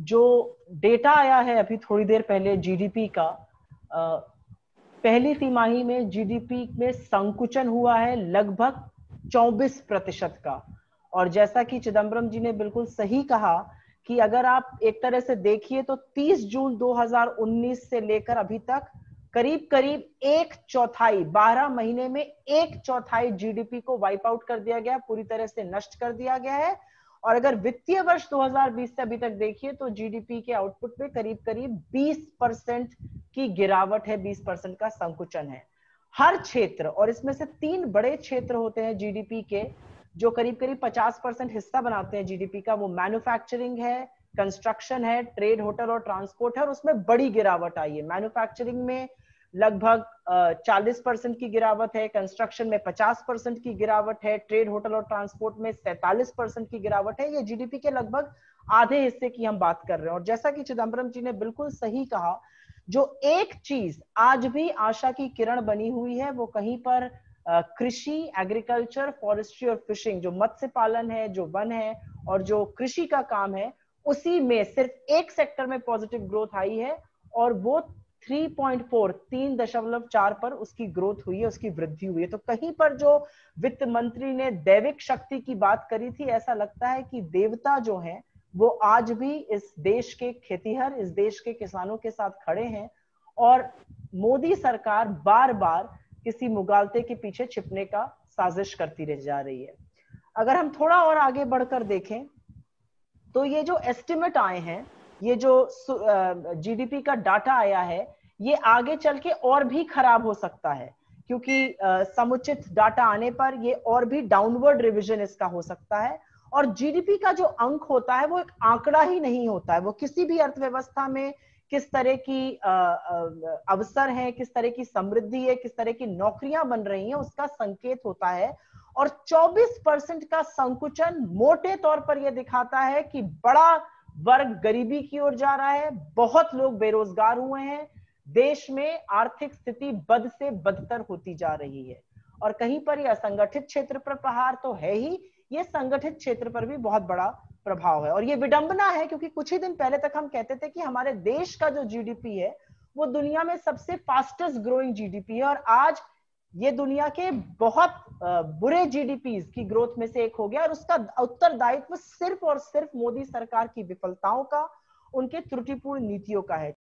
जो डेटा आया है अभी थोड़ी देर पहले जीडीपी का, पहली तिमाही में जीडीपी में संकुचन हुआ है लगभग 24% का। और जैसा कि चिदम्बरम जी ने बिल्कुल सही कहा कि अगर आप एक तरह से देखिए तो 30 जून 2019 से लेकर अभी तक करीब करीब एक चौथाई, 12 महीने में एक चौथाई जीडीपी को वाइप आउट कर दिया गया, पूरी तरह से नष्ट कर दिया गया है। और अगर वित्तीय वर्ष 2020 से अभी तक देखिए तो जीडीपी के आउटपुट में करीब करीब 20% की गिरावट है, 20% का संकुचन है हर क्षेत्र। और इसमें से 3 बड़े क्षेत्र होते हैं जीडीपी के जो करीब करीब 50% हिस्सा बनाते हैं जीडीपी का। वो मैन्युफैक्चरिंग है, कंस्ट्रक्शन है, ट्रेड, होटल और ट्रांसपोर्ट है। और उसमें बड़ी गिरावट आई है। मैन्युफैक्चरिंग में लगभग 40% की गिरावट है, कंस्ट्रक्शन में 50% की गिरावट है, ट्रेड, होटल और ट्रांसपोर्ट में 47% की गिरावट है। ये जीडीपी के लगभग आधे हिस्से की हम बात कर रहे हैं। और जैसा कि चिदम्बरम जी ने बिल्कुल सही कहा, जो एक चीज आज भी आशा की किरण बनी हुई है वो कहीं पर कृषि, एग्रीकल्चर, फॉरेस्ट्री और फिशिंग, जो मत्स्य पालन है, जो वन है और जो कृषि का काम है, उसी में सिर्फ एक सेक्टर में पॉजिटिव ग्रोथ आई है। और वो 3.4, 3.4 पर उसकी ग्रोथ हुई है, उसकी वृद्धि हुई है। तो कहीं पर जो वित्त मंत्री ने दैविक शक्ति की बात करी थी, ऐसा लगता है कि देवता जो हैं वो आज भी इस देश के खेतीहर, इस देश के किसानों के साथ खड़े हैं। और मोदी सरकार बार बार किसी मुगालते के पीछे छिपने का साजिश करती रह जा रही है। अगर हम थोड़ा और आगे बढ़कर देखें तो ये जो एस्टिमेट आए हैं, ये जो जीडीपी का डाटा आया है, ये आगे चल के और भी खराब हो सकता है, क्योंकि समुचित डाटा आने पर ये और भी डाउनवर्ड रिवीजन इसका हो सकता है। और जीडीपी का जो अंक होता है वो एक आंकड़ा ही नहीं होता है, वो किसी भी अर्थव्यवस्था में किस तरह की अवसर है, किस तरह की समृद्धि है, किस तरह की नौकरियां बन रही हैं, उसका संकेत होता है। और 24% का संकुचन मोटे तौर पर यह दिखाता है कि बड़ा वर्ग गरीबी की ओर जा रहा है, बहुत लोग बेरोजगार हुए हैं, देश में आर्थिक स्थिति बद से बदतर होती जा रही है। और कहीं पर यह असंगठित क्षेत्र पर प्रहार तो है ही, ये संगठित क्षेत्र पर भी बहुत बड़ा प्रभाव है। और ये विडंबना है क्योंकि कुछ ही दिन पहले तक हम कहते थे कि हमारे देश का जो जीडीपी है वो दुनिया में सबसे फास्टेस्ट ग्रोइंग जीडीपी है। और आज ये दुनिया के बहुत बुरे जीडीपी की ग्रोथ में से एक हो गया। और उसका उत्तरदायित्व सिर्फ और सिर्फ मोदी सरकार की विफलताओं का, उनके त्रुटिपूर्ण नीतियों का है।